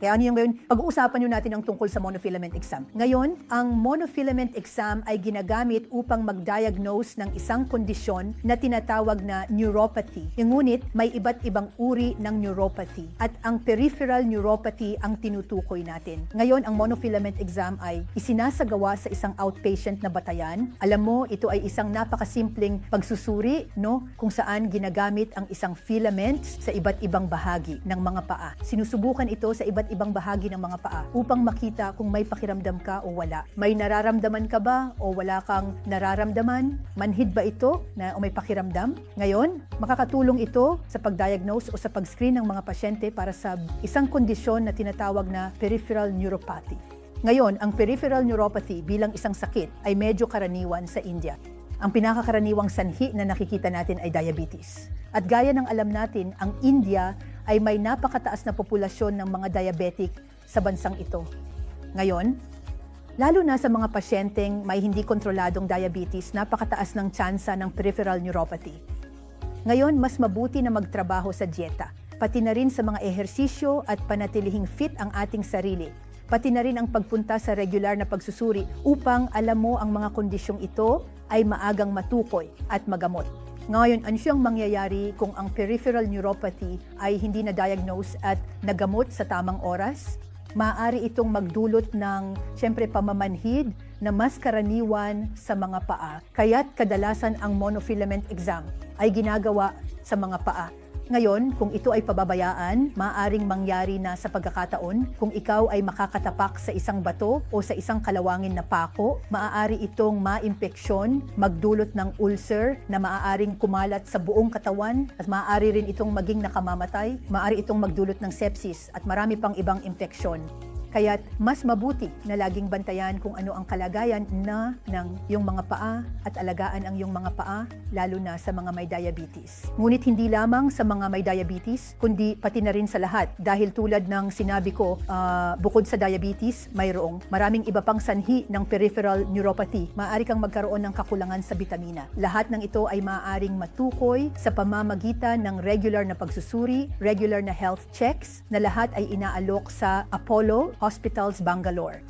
Kaya ano yung ngayon, pag-uusapan nyo natin ang tungkol sa monofilament exam. Ngayon, ang monofilament exam ay ginagamit upang mag-diagnose ng isang kondisyon na tinatawag na neuropathy. Ngunit may iba't ibang uri ng neuropathy at ang peripheral neuropathy ang tinutukoy natin. Ngayon, ang monofilament exam ay isinasagawa sa isang outpatient na batayan. Alam mo, ito ay isang napakasimpleng pagsusuri, no, kung saan ginagamit ang isang filament sa iba't ibang bahagi ng mga paa. Sinusubukan ito sa iba't ibang bahagi ng mga paa upang makita kung may pakiramdam ka o wala. May nararamdaman ka ba o wala kang nararamdaman? Manhid ba ito o may pakiramdam? Ngayon, makakatulong ito sa pag-diagnose o sa pag-screen ng mga pasyente para sa isang kondisyon na tinatawag na peripheral neuropathy. Ngayon, ang peripheral neuropathy bilang isang sakit ay medyo karaniwan sa India. Ang pinakakaraniwang sanhi na nakikita natin ay diabetes. At gaya ng alam natin, ang India ay may napakataas na populasyon ng mga diabetic sa bansang ito. Ngayon, lalo na sa mga pasyenteng may hindi kontroladong diabetes, napakataas ng tsansa ng peripheral neuropathy. Ngayon, mas mabuti na magtrabaho sa dieta, pati na rin sa mga ehersisyo at panatilihing fit ang ating sarili, pati na rin ang pagpunta sa regular na pagsusuri upang alam mo ang mga kondisyong ito ay maagang matukoy at magamot. Ngayon, ano siyang mangyayari kung ang peripheral neuropathy ay hindi na-diagnose at nagamot sa tamang oras? Maaari itong magdulot ng, siyempre, pamamanhid na mas karaniwan sa mga paa. Kaya't kadalasan ang monofilament exam ay ginagawa sa mga paa. Ngayon, kung ito ay pababayaan, maaaring mangyari na sa pagkakataon kung ikaw ay makakatapak sa isang bato o sa isang kalawangin na pako, maaari itong maimpeksyon, magdulot ng ulcer na maaaring kumalat sa buong katawan at maaari rin itong maging nakamamatay, maaari itong magdulot ng sepsis at marami pang ibang impeksyon. Kaya't mas mabuti na laging bantayan kung ano ang kalagayan ng iyong mga paa at alagaan ang iyong mga paa, lalo na sa mga may diabetes. Ngunit hindi lamang sa mga may diabetes, kundi pati na rin sa lahat. Dahil tulad ng sinabi ko, bukod sa diabetes, mayroong maraming iba pang sanhi ng peripheral neuropathy. Maaari kang magkaroon ng kakulangan sa bitamina. Lahat ng ito ay maaaring matukoy sa pamamagitan ng regular na pagsusuri, regular na health checks, na lahat ay inaalok sa Apollo Hospitals, Bangalore.